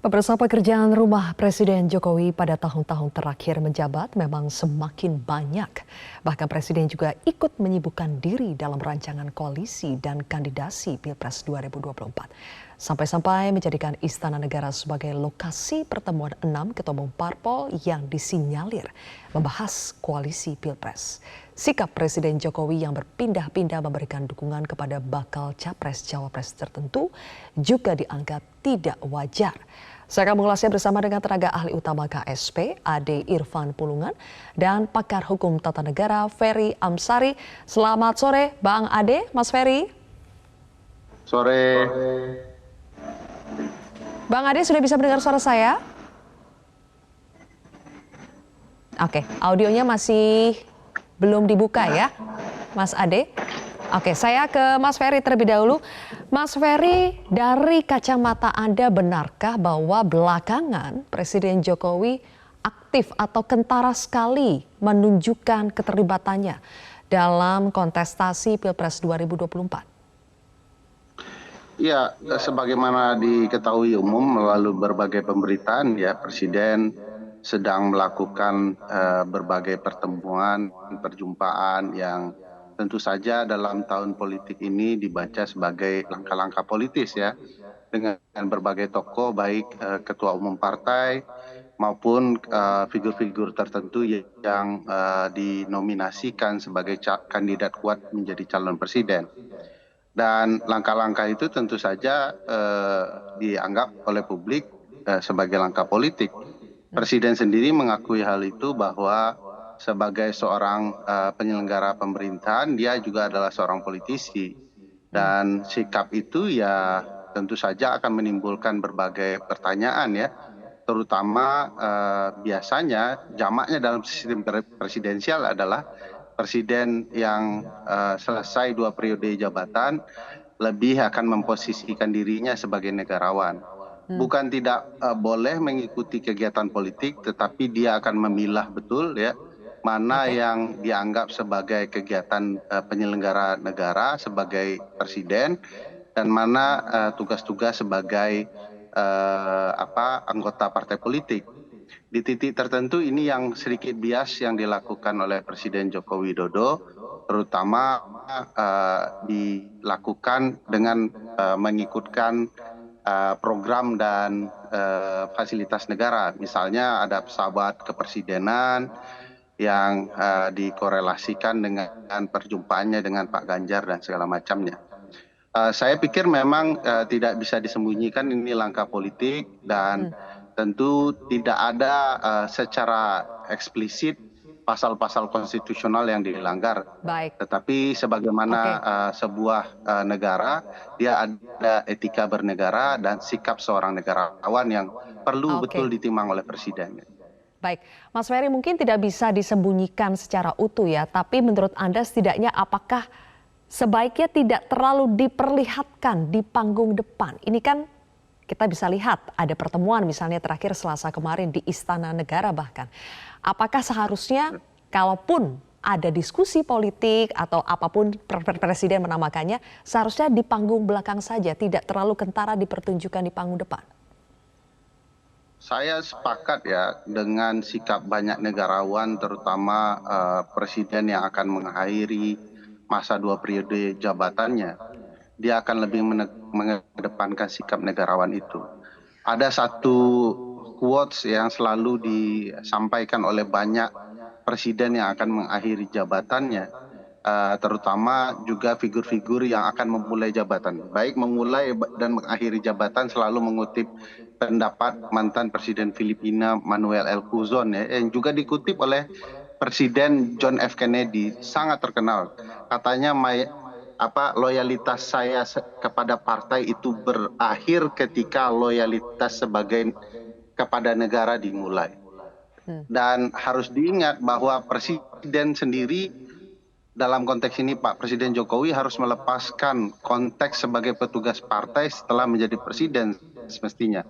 Pemirsa, pekerjaan rumah Presiden Jokowi pada tahun-tahun terakhir menjabat memang semakin banyak. Bahkan Presiden juga ikut menyibukkan diri dalam rancangan koalisi dan kandidasi Pilpres 2024. Sampai-sampai menjadikan Istana Negara sebagai lokasi pertemuan 6 ketua umum parpol yang disinyalir membahas koalisi Pilpres. Sikap Presiden Jokowi yang berpindah-pindah memberikan dukungan kepada bakal capres-cawapres tertentu juga dianggap tidak wajar. Saya akan mengulasnya bersama dengan tenaga ahli utama KSP, Ade Irfan Pulungan, dan pakar hukum tata negara, Ferry Amsari. Selamat sore, Bang Ade, Mas Ferry. Sore. Bang Ade, sudah bisa mendengar suara saya? Oke, audionya masih belum dibuka ya, Mas Ade. Oke, saya ke Mas Ferry terlebih dahulu. Mas Ferry, dari kacamata Anda benarkah bahwa belakangan Presiden Jokowi aktif atau kentara sekali menunjukkan keterlibatannya dalam kontestasi Pilpres 2024? Ya, sebagaimana diketahui umum melalui berbagai pemberitaan ya, Presiden sedang melakukan berbagai pertemuan, perjumpaan yang tentu saja dalam tahun politik ini dibaca sebagai langkah-langkah politis ya, dengan berbagai tokoh baik ketua umum partai maupun figur-figur tertentu yang dinominasikan sebagai kandidat kuat menjadi calon presiden. Dan langkah-langkah itu tentu saja dianggap oleh publik sebagai langkah politik. Presiden sendiri mengakui hal itu bahwa sebagai seorang penyelenggara pemerintahan, dia juga adalah seorang politisi. Dan sikap itu ya tentu saja akan menimbulkan berbagai pertanyaan ya, terutama biasanya jamaknya dalam sistem presidensial adalah presiden yang selesai 2 periode jabatan lebih akan memposisikan dirinya sebagai negarawan. Bukan tidak boleh mengikuti kegiatan politik, tetapi dia akan memilah betul ya mana yang dianggap sebagai kegiatan penyelenggara negara sebagai presiden dan mana tugas-tugas sebagai anggota partai politik. Di titik tertentu ini yang sedikit bias yang dilakukan oleh Presiden Joko Widodo, terutama dilakukan dengan mengikutkan program dan fasilitas negara. Misalnya ada pesawat kepresidenan yang dikorelasikan dengan perjumpaannya dengan Pak Ganjar dan segala macamnya. Saya pikir memang tidak bisa disembunyikan ini langkah politik dan tentu tidak ada secara eksplisit pasal-pasal konstitusional yang dilanggar. Baik. Tetapi sebagaimana sebuah negara, dia ada etika bernegara dan sikap seorang negarawan yang perlu betul ditimbang oleh presiden. Baik, Mas Ferry, mungkin tidak bisa disembunyikan secara utuh ya, tapi menurut Anda setidaknya apakah sebaiknya tidak terlalu diperlihatkan di panggung depan? Ini kan kita bisa lihat ada pertemuan misalnya terakhir Selasa kemarin di Istana Negara bahkan. Apakah seharusnya kalaupun ada diskusi politik atau apapun presiden menamakannya, seharusnya di panggung belakang saja, tidak terlalu kentara dipertunjukkan di panggung depan? Saya sepakat ya dengan sikap banyak negarawan, terutama presiden yang akan mengakhiri masa 2 periode jabatannya. Dia akan lebih mengedepankan sikap negarawan itu. Ada satu quotes yang selalu disampaikan oleh banyak presiden yang akan mengakhiri jabatannya, terutama juga figur-figur yang akan memulai jabatan. Baik memulai dan mengakhiri jabatan selalu mengutip pendapat mantan Presiden Filipina Manuel L. Quezon ya, yang juga dikutip oleh Presiden John F. Kennedy, sangat terkenal. Katanya loyalitas saya kepada partai itu berakhir ketika loyalitas kepada negara dimulai. Dan harus diingat bahwa presiden sendiri dalam konteks ini Pak Presiden Jokowi harus melepaskan konteks sebagai petugas partai setelah menjadi presiden semestinya.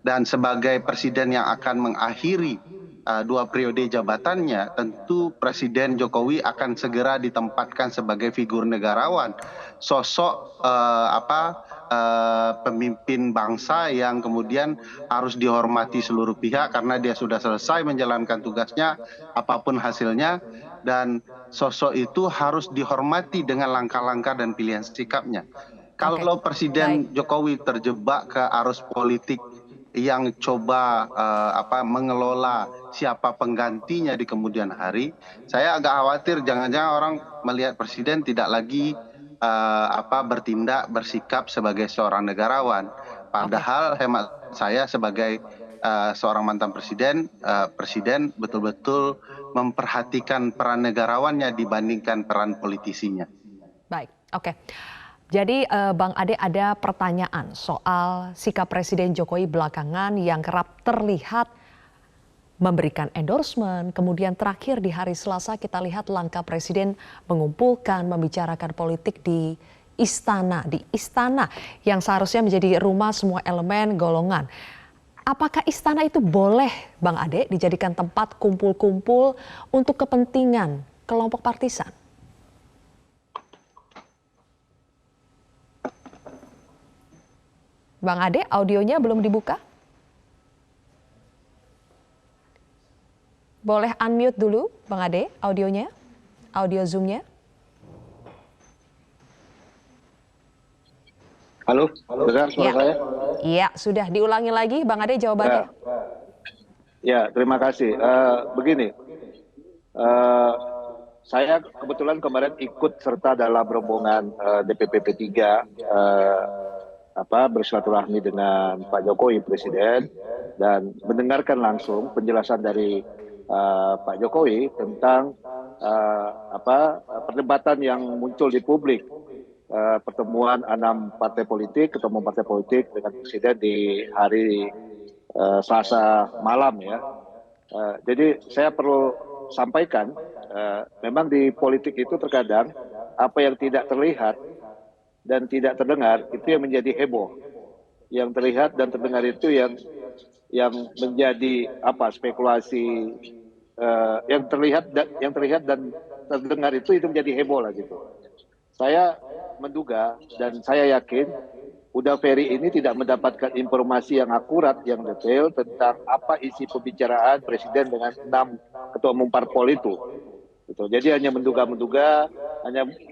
Dan sebagai presiden yang akan mengakhiri 2 periode jabatannya, tentu Presiden Jokowi akan segera ditempatkan sebagai figur negarawan, sosok pemimpin bangsa yang kemudian harus dihormati seluruh pihak karena dia sudah selesai menjalankan tugasnya, apapun hasilnya, dan sosok itu harus dihormati dengan langkah-langkah dan pilihan sikapnya. Oke, Kalau baik. Presiden Jokowi terjebak ke arus politik yang coba mengelola siapa penggantinya di kemudian hari, saya agak khawatir jangan-jangan orang melihat Presiden tidak lagi bertindak bersikap sebagai seorang negarawan. Oke, Padahal hemat saya sebagai seorang mantan presiden, presiden betul-betul memperhatikan peran negarawannya dibandingkan peran politisinya. baik. Oke. Jadi Bang Ade, ada pertanyaan soal sikap Presiden Jokowi belakangan yang kerap terlihat memberikan endorsement, kemudian terakhir di hari Selasa kita lihat langkah Presiden mengumpulkan, membicarakan politik di istana yang seharusnya menjadi rumah semua elemen golongan. Apakah istana itu boleh, Bang Ade, dijadikan tempat kumpul-kumpul untuk kepentingan kelompok partisan? Bang Ade, audionya belum dibuka? Boleh unmute dulu, Bang Ade, audionya, audio Zoom-nya. Halo, dengar suara saya? Iya, sudah diulangi lagi, Bang Ade jawabannya. Ya, terima kasih. Begini, saya kebetulan kemarin ikut serta dalam rombongan DPP P3 bersilaturahmi dengan Pak Jokowi Presiden dan mendengarkan langsung penjelasan dari Pak Jokowi tentang perdebatan yang muncul di publik. Pertemuan 6 partai politik, ketua umum partai politik dengan Presiden di hari Selasa malam ya. Jadi saya perlu sampaikan, memang di politik itu terkadang apa yang tidak terlihat dan tidak terdengar itu yang menjadi heboh. Yang terlihat dan terdengar itu yang menjadi spekulasi, yang terlihat dan terdengar itu menjadi heboh lah gitu. Saya menduga dan saya yakin Huda Ferry ini tidak mendapatkan informasi yang akurat, yang detail tentang apa isi pembicaraan Presiden dengan 6 ketua umum parpol itu. Gitu. Jadi hanya menduga-menduga,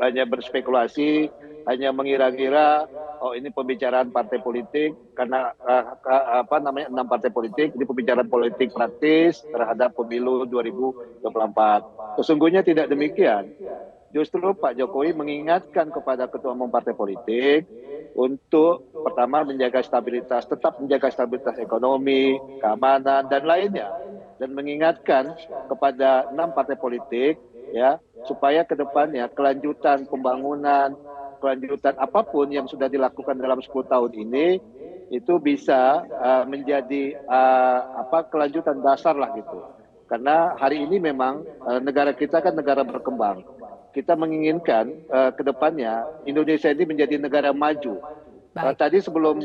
hanya berspekulasi, hanya mengira-ngira, oh ini pembicaraan partai politik karena 6 partai politik, ini pembicaraan politik praktis terhadap pemilu 2024. Sesungguhnya tidak demikian. Justru Pak Jokowi mengingatkan kepada ketua umum partai politik untuk pertama tetap menjaga stabilitas ekonomi, keamanan dan lainnya, dan mengingatkan kepada 6 partai politik ya supaya ke depannya kelanjutan pembangunan, kelanjutan apapun yang sudah dilakukan dalam 10 tahun ini itu bisa menjadi kelanjutan dasar lah gitu. Karena hari ini memang negara kita kan negara berkembang. Kita menginginkan ke depannya Indonesia ini menjadi negara maju. Tadi sebelum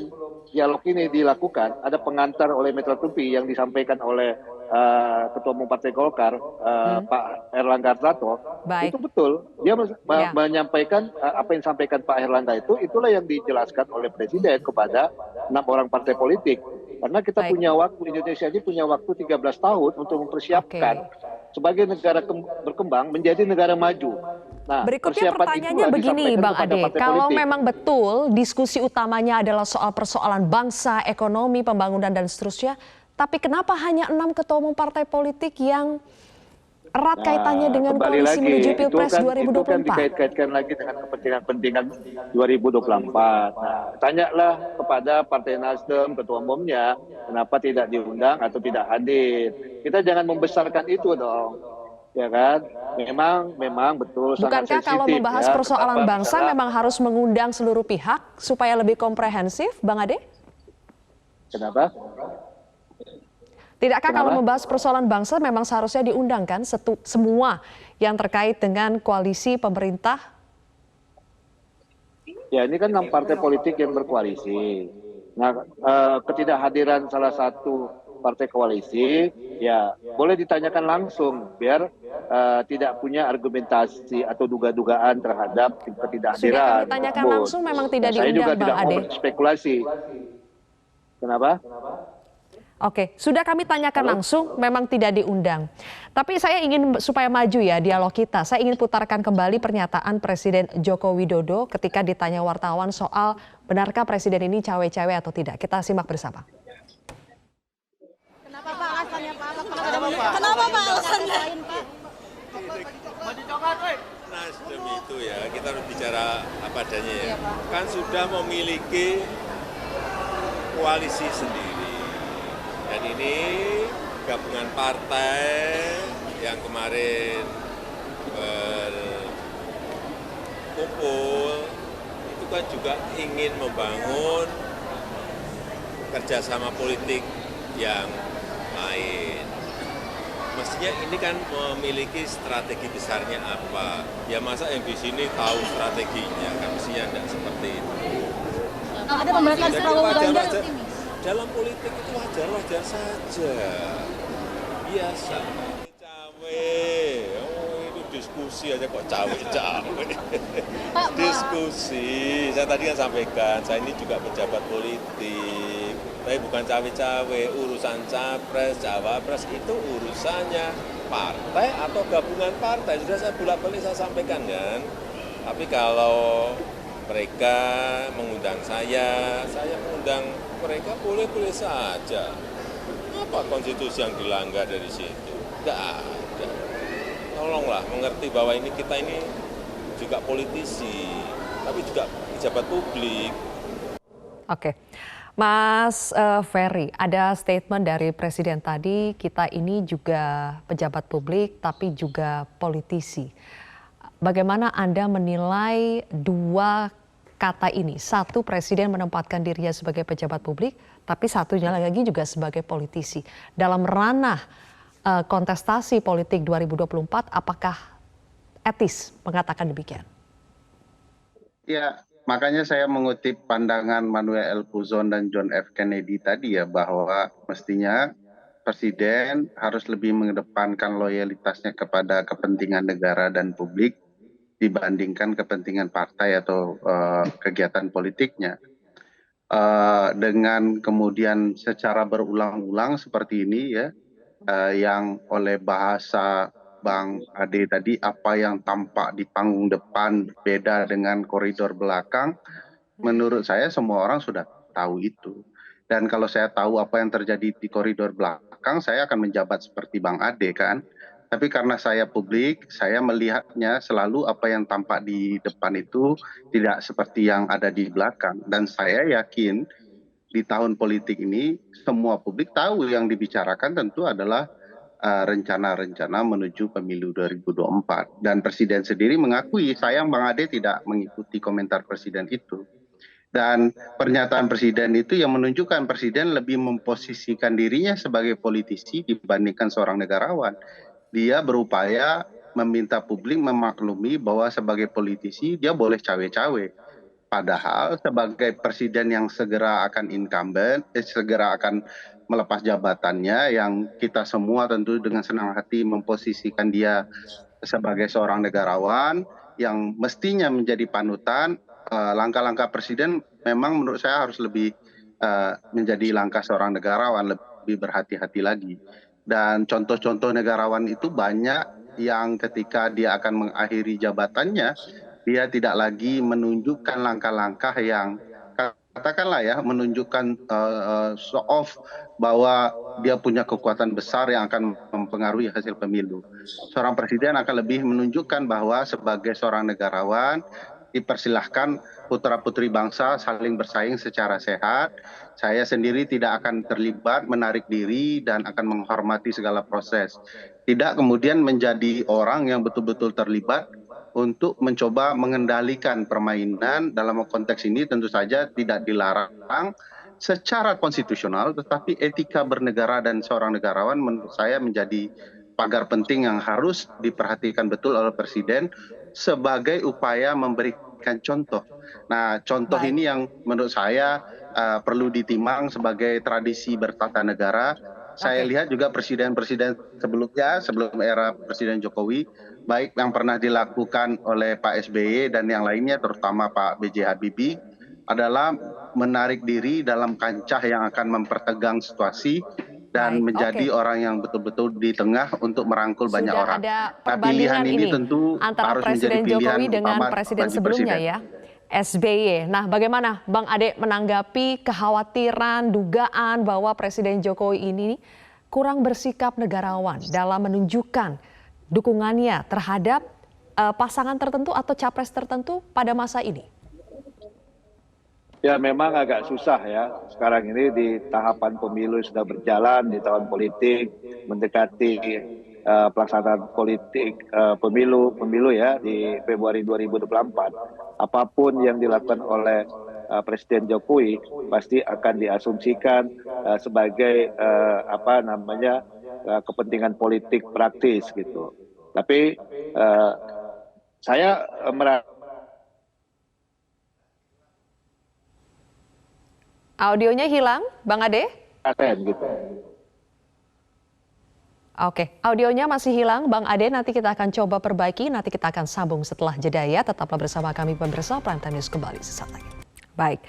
dialog ini dilakukan, ada pengantar oleh Metro TV yang disampaikan oleh Ketua Umum Partai Golkar, Pak Erlangga Hartarto. Itu betul. Dia menyampaikan apa yang disampaikan Pak Erlangga itulah yang dijelaskan oleh Presiden kepada 6 orang partai politik. Karena kita punya waktu, Indonesia ini punya waktu 13 tahun untuk mempersiapkan sebagai negara berkembang menjadi negara maju. Nah, berikutnya pertanyaannya begini Bang Ade, kalau memang betul diskusi utamanya adalah soal persoalan bangsa, ekonomi, pembangunan dan seterusnya, tapi kenapa hanya 6 ketua umum partai politik yang erat kaitannya dengan koalisi menuju Pilpres 2024? Itu kan dikait-kaitkan lagi dengan kepentingan 2024. Nah, tanyalah kepada Partai Nasdem, ketua umumnya, kenapa tidak diundang atau tidak hadir. Kita jangan membesarkan itu dong. Ya kan, memang betul. Bukankah kalau membahas persoalan bangsa memang harus mengundang seluruh pihak supaya lebih komprehensif, Bang Ade? Kenapa? Tidakkah kalau membahas persoalan bangsa memang seharusnya diundangkan semua yang terkait dengan koalisi pemerintah? Ya ini kan 6 partai politik yang berkoalisi. Nah, ketidakhadiran salah satu partai koalisi, ya boleh ditanyakan langsung biar tidak punya argumentasi atau duga-dugaan terhadap Sudah kami ketidakhadiran tanyakan tersebut. langsung memang Dan tidak saya juga diundang, Bang tidak mau Ade. berspekulasi. Kenapa? Oke, sudah kami tanyakan Halo? langsung, memang tidak diundang. Tapi saya ingin supaya maju ya dialog kita. Saya ingin putarkan kembali pernyataan Presiden Joko Widodo ketika ditanya wartawan soal benarkah Presiden ini cawe-cawe atau tidak. Kita simak bersama. Kenapa Pak alasannya Pak? Kenapa Pak alasannya? Nasdem itu ya, kita harus bicara apa adanya ya. Kan sudah memiliki koalisi sendiri. Dan ini gabungan partai yang kemarin berkumpul, itu kan juga ingin membangun kerjasama politik yang lain. Mestinya ini kan memiliki strategi besarnya apa. Ya masa yang di sini tahu strateginya, kan mestinya tidak seperti itu. Ada pembahasan Jadi Prabowo Ganjar. dalam politik itu wajar-wajar saja, biasa. Cawe, oh itu diskusi aja kok cawe-cawe. Diskusi, saya tadi kan sampaikan, saya ini juga pejabat politik, tapi bukan cawe-cawe. Urusan capres, cawapres itu urusannya partai atau gabungan partai. Sudah saya bolak-balik saya sampaikan kan. Tapi kalau mereka mengundang saya mengundang mereka, boleh-boleh saja. Apa konstitusi yang dilanggar dari situ? Tidak ada. Tolonglah mengerti bahwa ini kita ini juga politisi, tapi juga pejabat publik. Oke, Mas Ferry, ada statement dari Presiden tadi, kita ini juga pejabat publik tapi juga politisi. Bagaimana Anda menilai dua kata ini? Satu, Presiden menempatkan dirinya sebagai pejabat publik, tapi satunya lagi juga sebagai politisi. Dalam ranah kontestasi politik 2024, apakah etis mengatakan demikian? Ya, makanya saya mengutip pandangan Manuel L. Puzon dan John F. Kennedy tadi ya, bahwa mestinya Presiden harus lebih mengedepankan loyalitasnya kepada kepentingan negara dan publik dibandingkan kepentingan partai atau kegiatan politiknya. Dengan kemudian secara berulang-ulang seperti ini ya, yang oleh bahasa Bang Ade tadi, apa yang tampak di panggung depan beda dengan koridor belakang, menurut saya semua orang sudah tahu itu. Dan kalau saya tahu apa yang terjadi di koridor belakang, saya akan menjabat seperti Bang Ade kan. Tapi karena saya publik, saya melihatnya selalu apa yang tampak di depan itu tidak seperti yang ada di belakang. Dan saya yakin di tahun politik ini semua publik tahu yang dibicarakan tentu adalah rencana-rencana menuju pemilu 2024. Dan Presiden sendiri mengakui, sayang Bang Ade tidak mengikuti komentar Presiden itu. Dan pernyataan Presiden itu yang menunjukkan Presiden lebih memposisikan dirinya sebagai politisi dibandingkan seorang negarawan. Dia berupaya meminta publik memaklumi bahwa sebagai politisi dia boleh cawe-cawe. Padahal sebagai presiden yang segera akan incumbent, segera akan melepas jabatannya, yang kita semua tentu dengan senang hati memposisikan dia sebagai seorang negarawan yang mestinya menjadi panutan. Langkah-langkah presiden memang menurut saya harus lebih menjadi langkah seorang negarawan, lebih berhati-hati lagi. Dan contoh-contoh negarawan itu banyak yang ketika dia akan mengakhiri jabatannya, dia tidak lagi menunjukkan langkah-langkah yang katakanlah ya, menunjukkan show off bahwa dia punya kekuatan besar yang akan mempengaruhi hasil pemilu. Seorang presiden akan lebih menunjukkan bahwa sebagai seorang negarawan dipersilahkan putra-putri bangsa saling bersaing secara sehat. Saya sendiri tidak akan terlibat, menarik diri, dan akan menghormati segala proses. Tidak kemudian menjadi orang yang betul-betul terlibat untuk mencoba mengendalikan permainan. Dalam konteks ini tentu saja tidak dilarang secara konstitusional, tetapi etika bernegara dan seorang negarawan menurut saya menjadi pagar penting yang harus diperhatikan betul oleh Presiden sebagai upaya memberikan contoh. Nah, contoh ini yang menurut saya perlu ditimang sebagai tradisi bertata negara. saya Oke. lihat juga presiden-presiden sebelumnya, sebelum era Presiden Jokowi, baik yang pernah dilakukan oleh Pak SBY dan yang lainnya, terutama Pak B.J. Habibie, adalah menarik diri dalam kancah yang akan mempertegang situasi dan Baik, menjadi oke. orang yang betul-betul di tengah untuk merangkul banyak Sudah orang. ada Nah, pilihan perbandingan ini ini tentu antara harus menjadi Presiden pilihan Jokowi dengan utama presiden bagi sebelumnya presiden. ya, SBY. Nah, bagaimana Bang Ade menanggapi kekhawatiran, dugaan bahwa Presiden Jokowi ini kurang bersikap negarawan dalam menunjukkan dukungannya terhadap pasangan tertentu atau capres tertentu pada masa ini? Ya memang agak susah ya. Sekarang ini di tahapan pemilu sudah berjalan, di tahun politik, mendekati pelaksanaan politik pemilu ya di Februari 2024. Apapun yang dilakukan oleh Presiden Jokowi pasti akan diasumsikan sebagai kepentingan politik praktis gitu. Tapi saya merasa Audionya hilang, Bang Ade? gitu. Oke, audionya masih hilang, Bang Ade. Nanti kita akan coba perbaiki, nanti kita akan sambung setelah jeda ya. Tetaplah bersama kami pemirsa, Prime Time News kembali sesaat lagi. Baik,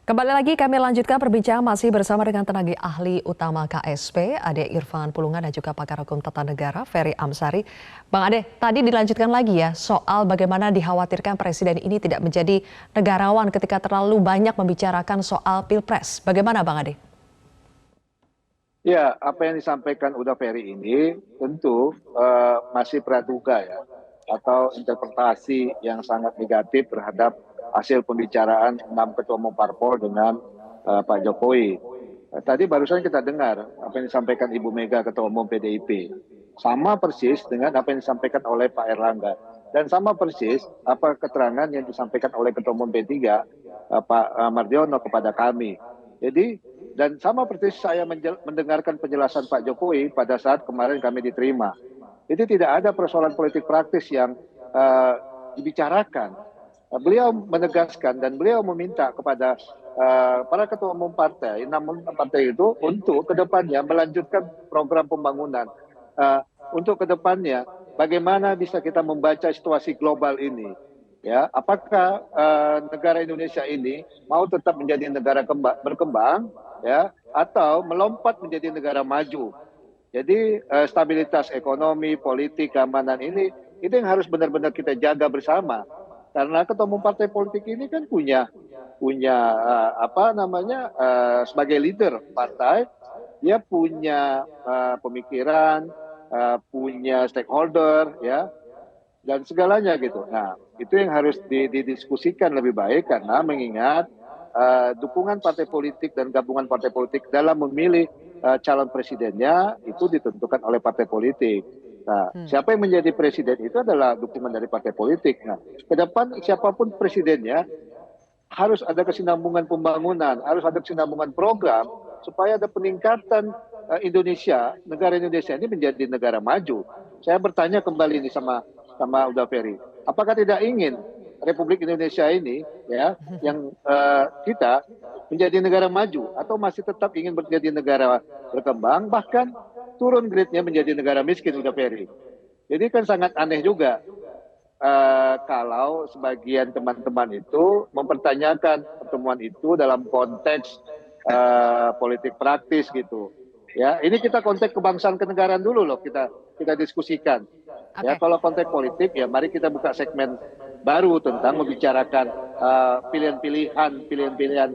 kembali lagi kami lanjutkan perbincangan masih bersama dengan tenaga ahli utama KSP, Ade Irfan Pulungan dan juga pakar hukum tata negara, Ferry Amsari. Bang Ade, tadi dilanjutkan lagi ya soal bagaimana dikhawatirkan presiden ini tidak menjadi negarawan ketika terlalu banyak membicarakan soal Pilpres. Bagaimana Bang Ade? Ya, apa yang disampaikan Uda Ferry ini tentu masih praduga ya, atau interpretasi yang sangat negatif terhadap hasil pembicaraan 6 ketua umum parpol dengan Pak Jokowi. Tadi barusan kita dengar apa yang disampaikan Ibu Mega ketua umum PDIP. Sama persis dengan apa yang disampaikan oleh Pak Erlangga. Dan sama persis apa keterangan yang disampaikan oleh ketua umum P3 Pak Mardiono kepada kami. Jadi dan sama persis saya mendengarkan penjelasan Pak Jokowi pada saat kemarin kami diterima. Jadi tidak ada persoalan politik praktis yang dibicarakan. Beliau menegaskan dan beliau meminta kepada para ketua umum partai, 6 partai itu untuk kedepannya melanjutkan program pembangunan. Untuk kedepannya bagaimana bisa kita membaca situasi global ini. Ya, apakah negara Indonesia ini mau tetap menjadi negara berkembang ya atau melompat menjadi negara maju. Jadi stabilitas ekonomi, politik, keamanan ini itu yang harus benar-benar kita jaga bersama. Karena ketua umum partai politik ini kan punya sebagai leader partai, dia punya pemikiran, punya stakeholder ya dan segalanya gitu. Nah, itu yang harus didiskusikan lebih baik karena mengingat dukungan partai politik dan gabungan partai politik dalam memilih calon presidennya itu ditentukan oleh partai politik. Nah, siapa yang menjadi presiden itu adalah dukungan dari partai politik. Nah, ke depan siapapun presidennya harus ada kesinambungan pembangunan, harus ada kesinambungan program supaya ada peningkatan Indonesia, negara Indonesia ini menjadi negara maju. Saya bertanya kembali ini sama Uda Ferry, apakah tidak ingin Republik Indonesia ini ya yang kita menjadi negara maju atau masih tetap ingin menjadi negara berkembang bahkan turun grade-nya menjadi negara miskin Uda Ferry. Jadi kan sangat aneh juga kalau sebagian teman-teman itu mempertanyakan pertemuan itu dalam konteks politik praktis gitu. Ya, ini kita konteks kebangsaan kenegaraan dulu loh kita diskusikan. Ya, kalau konteks politik ya mari kita buka segmen baru tentang membicarakan pilihan-pilihan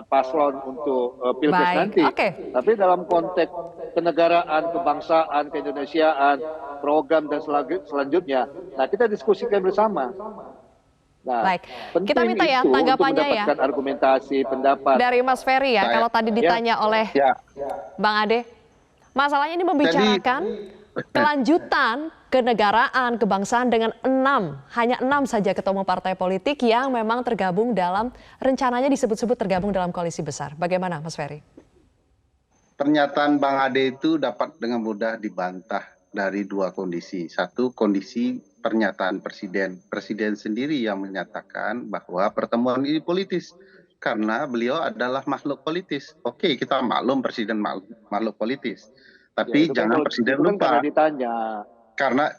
paslon untuk Pilpres nanti. Tapi dalam konteks kenegaraan, kebangsaan, keindonesiaan, program dan selanjutnya, nah kita diskusikan bersama. Nah, Baik, kita minta ya tanggapannya ya argumentasi, pendapat dari Mas Ferry ya. Kalau tadi ditanya oleh Bang Ade, masalahnya ini membicarakan kelanjutan kenegaraan, kebangsaan dengan hanya 6 saja ketua umum partai politik yang memang tergabung dalam, rencananya disebut-sebut tergabung dalam koalisi besar. Bagaimana Mas Ferry? Pernyataan Bang Ade itu dapat dengan mudah dibantah dari dua kondisi. Satu, kondisi pernyataan presiden. Presiden sendiri yang menyatakan bahwa pertemuan ini politis. karena beliau adalah makhluk politis. Oke, kita maklum presiden makhluk politis. Tapi jangan presiden lupa.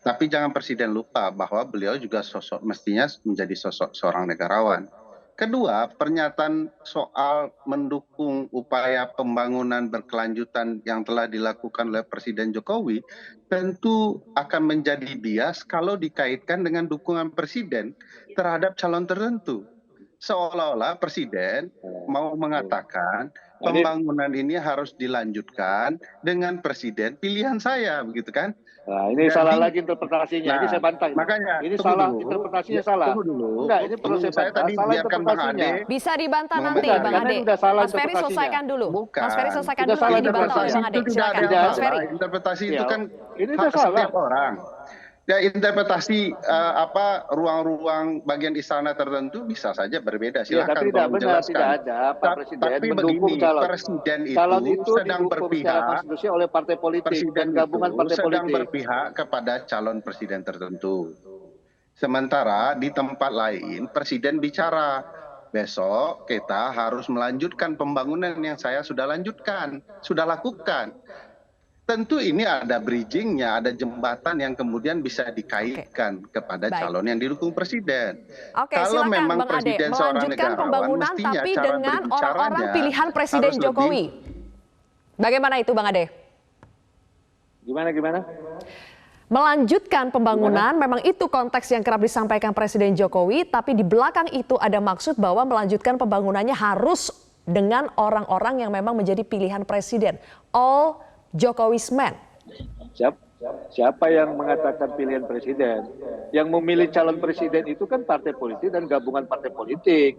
Tapi jangan presiden lupa bahwa beliau juga mestinya menjadi sosok seorang negarawan. Kedua, pernyataan soal mendukung upaya pembangunan berkelanjutan yang telah dilakukan oleh Presiden Jokowi tentu akan menjadi bias kalau dikaitkan dengan dukungan presiden terhadap calon tertentu. Seolah-olah presiden mau mengatakan pembangunan ini harus dilanjutkan dengan presiden pilihan saya, begitu kan? Nah, ini salah lagi interpretasinya. Ini saya bantah. Makanya ini salah, interpretasinya salah. Enggak, ini perlu saya tadi salah biarkan Bang Ade. Bisa dibantah nanti, Bang Ade. Mas Ferry selesaikan dulu. Mas Ferry selesaikan dulu, nanti dibantah oleh Bang Ade. Silakan, Mas Ferry. Interpretasi itu kan ini hak setiap orang. Ya, interpretasi ruang-ruang bagian istana tertentu bisa saja berbeda. Silakan. Tapi tidak benar, tidak ada Pak Presiden tapi mendukung begini, presiden itu sedang berpihak oleh partai politik presiden dan gabungan partai sedang politik. berpihak kepada calon presiden tertentu. Sementara di tempat lain presiden bicara, besok kita harus melanjutkan pembangunan yang saya sudah lakukan. Tentu ini ada bridgingnya, ada jembatan yang kemudian bisa dikaitkan kepada calon yang didukung presiden. silakan, Kalau memang Bang Ade, presiden seorang melanjutkan negarawan, pembangunan mestinya tapi cara dengan berbicaranya orang-orang pilihan Presiden harus Jokowi. Bagaimana itu, Bang Ade? Gimana? Melanjutkan pembangunan, memang itu konteks yang kerap disampaikan Presiden Jokowi, tapi di belakang itu ada maksud bahwa melanjutkan pembangunannya harus dengan orang-orang yang memang menjadi pilihan presiden. All Jokowi's man. Siapa yang mengatakan pilihan presiden? Yang memilih calon presiden itu kan partai politik dan gabungan partai politik.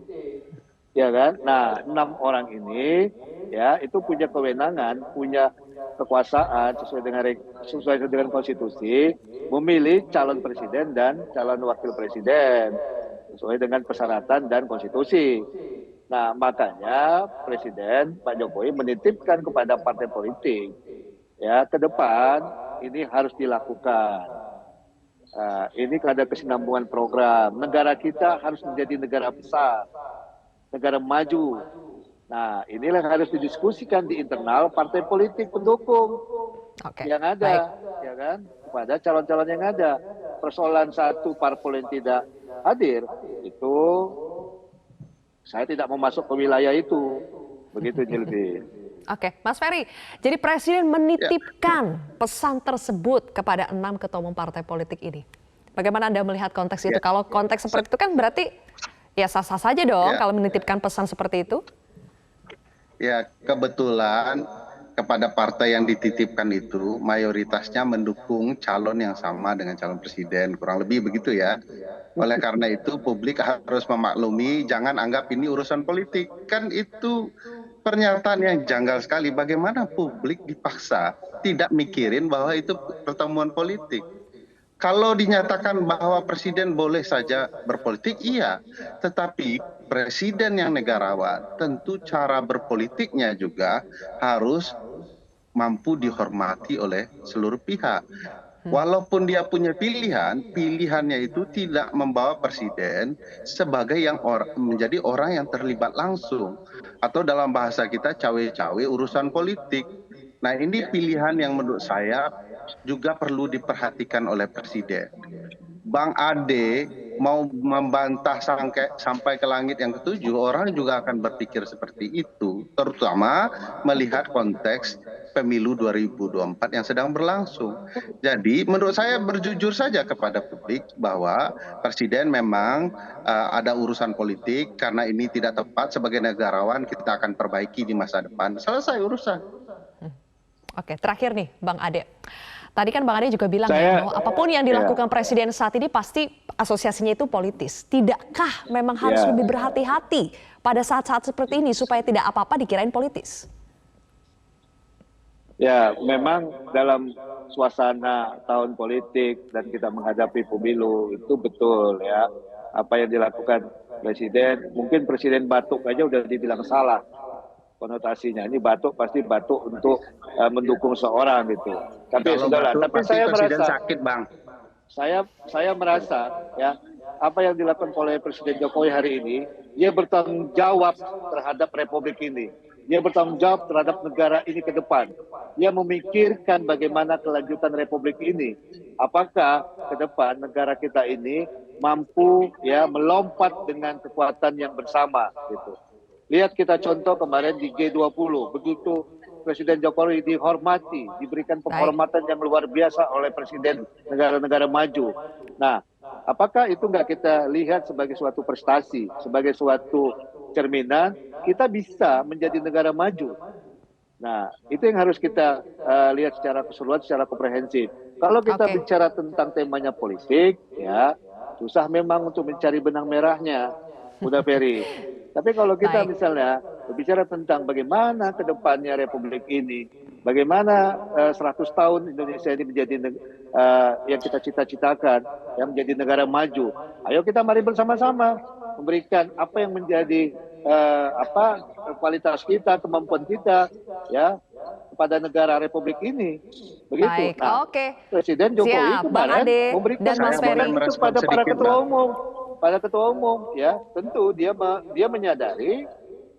Ya kan? Nah, 6 orang ini ya itu punya kewenangan, punya kekuasaan sesuai dengan konstitusi memilih calon presiden dan calon wakil presiden sesuai dengan persyaratan dan konstitusi. Nah, makanya Presiden Pak Jokowi menitipkan kepada partai politik, ya ke depan ini harus dilakukan. Ini ada kesinambungan program. Negara kita harus menjadi negara besar, negara maju. Nah, inilah yang harus didiskusikan di internal partai politik pendukung yang ada, ya kan, kepada calon-calon yang ada. Persoalan satu parpol yang tidak hadir itu saya tidak mau masuk ke wilayah itu. Begitu, Jilvi. Oke, Mas Ferry. Jadi Presiden menitipkan pesan tersebut kepada 6 ketua umum partai politik ini. Bagaimana Anda melihat konteks itu? Kalau konteks seperti itu kan berarti ya sah-sah saja dong kalau menitipkan pesan seperti itu. Ya, kebetulan kepada partai yang dititipkan itu mayoritasnya mendukung calon yang sama dengan calon presiden, kurang lebih begitu ya. Oleh karena itu publik harus memaklumi, jangan anggap ini urusan politik. Kan itu pernyataan yang janggal sekali, bagaimana publik dipaksa tidak mikirin bahwa itu pertemuan politik. Kalau dinyatakan bahwa presiden boleh saja berpolitik, iya. Tetapi presiden yang negarawan, tentu cara berpolitiknya juga harus mampu dihormati oleh seluruh pihak. Walaupun dia punya pilihan, pilihannya itu tidak membawa presiden sebagai yang menjadi orang yang terlibat langsung. Atau dalam bahasa kita cawe-cawe urusan politik. Nah, ini pilihan yang menurut saya juga perlu diperhatikan oleh presiden. Bang Ade mau membantah sampai ke langit yang ketujuh, orang juga akan berpikir seperti itu, terutama melihat konteks pemilu 2024 yang sedang berlangsung. Jadi menurut saya berjujur saja kepada publik bahwa presiden memang ada urusan politik, karena ini tidak tepat sebagai negarawan, kita akan perbaiki di masa depan. Selesai urusan. Oke, terakhir nih Bang Ade. Tadi kan Bang Ade juga bilang bahwa apapun yang dilakukan presiden saat ini pasti asosiasinya itu politis. Tidakkah memang harus lebih berhati-hati pada saat-saat seperti ini supaya tidak apa-apa dikirain politis? Ya, memang dalam suasana tahun politik dan kita menghadapi pemilu itu betul ya. Apa yang dilakukan presiden, mungkin presiden batuk aja udah dibilang salah konotasinya. Ini batuk pasti batuk untuk mendukung seorang gitu. Tapi sudahlah. Tapi saya merasa sakit, Bang. Saya merasa ya apa yang dilakukan oleh Presiden Jokowi hari ini, dia bertanggung jawab terhadap Republik ini. Dia bertanggung jawab terhadap negara ini ke depan. Dia memikirkan bagaimana kelanjutan Republik ini. Apakah ke depan negara kita ini mampu ya melompat dengan kekuatan yang bersama gitu. Lihat kita contoh kemarin di G20, begitu Presiden Jokowi dihormati, diberikan penghormatan yang luar biasa oleh presiden negara-negara maju. Nah, apakah itu nggak kita lihat sebagai suatu prestasi, sebagai suatu cerminan kita bisa menjadi negara maju? Nah, itu yang harus kita lihat secara keseluruhan, secara komprehensif. Kalau kita bicara tentang temanya politik, ya susah memang untuk mencari benang merahnya, Bunda Ferry. Tapi kalau kita misalnya berbicara tentang bagaimana ke depannya Republik ini, bagaimana 100 tahun Indonesia ini menjadi yang kita cita-citakan, yang menjadi negara maju. Ayo kita mari bersama-sama memberikan apa yang menjadi kualitas kita, kemampuan kita, ya kepada negara Republik ini. Begitu. Baik, Presiden Jokowi kemarin memberikan itu kepada para ketua umum. Pada ketua umum, ya tentu dia menyadari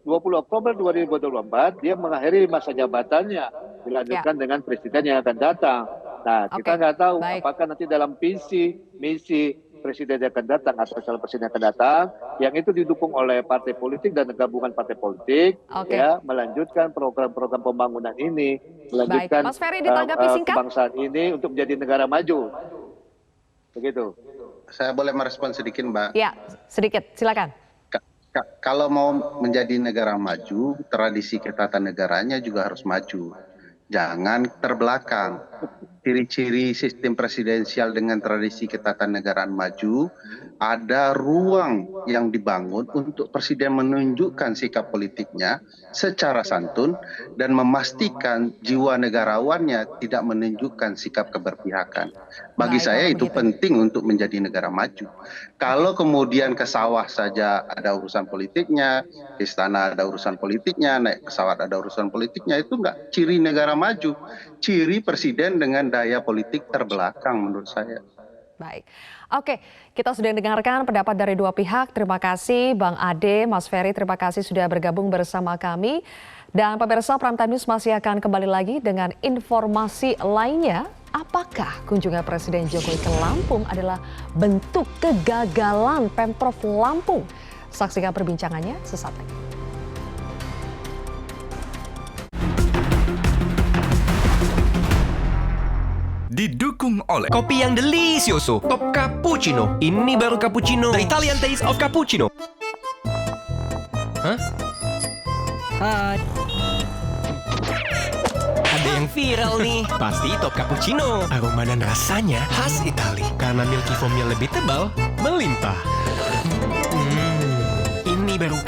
20 Oktober 2024 dia mengakhiri masa jabatannya, dilanjutkan dengan presiden yang akan datang. Nah, kita nggak tahu apakah nanti dalam visi misi presiden yang akan datang atau calon presiden yang akan datang, yang itu didukung oleh partai politik dan gabungan partai politik, ya melanjutkan program-program pembangunan ini, melanjutkan Mas Ferry, ditanggapi singkat kebangsaan ini untuk menjadi negara maju. Begitu. Saya boleh merespon sedikit, Mbak? Ya, sedikit, silakan. Kalau mau menjadi negara maju, tradisi ketatanegaranya juga harus maju. Jangan terbelakang. Ciri-ciri sistem presidensial dengan tradisi ketatanegaraan maju, ada ruang yang dibangun untuk presiden menunjukkan sikap politiknya secara santun dan memastikan jiwa negarawannya tidak menunjukkan sikap keberpihakan. Bagi saya itu penting untuk menjadi negara maju. Kalau kemudian ke sawah saja ada urusan politiknya, ke istana ada urusan politiknya, naik pesawat ada urusan politiknya, itu enggak ciri negara maju. Ciri presiden dengan daya politik terbelakang menurut saya. Baik. Oke, kita sudah dengarkan pendapat dari dua pihak. Terima kasih Bang Ade, Mas Ferry, terima kasih sudah bergabung bersama kami. Dan pemirsa, Prime Time News masih akan kembali lagi dengan informasi lainnya. Apakah kunjungan Presiden Jokowi ke Lampung adalah bentuk kegagalan Pemprov Lampung? Saksikan perbincangannya sesaat lagi. Didukung oleh kopi yang delicioso, Top Cappuccino. Ini baru cappuccino, the Italian taste of cappuccino. Hah? Hai. Ada yang viral nih. Pasti Top Cappuccino. Aroma dan rasanya khas Itali. Karena milky foamnya lebih tebal, melimpah. Ini baru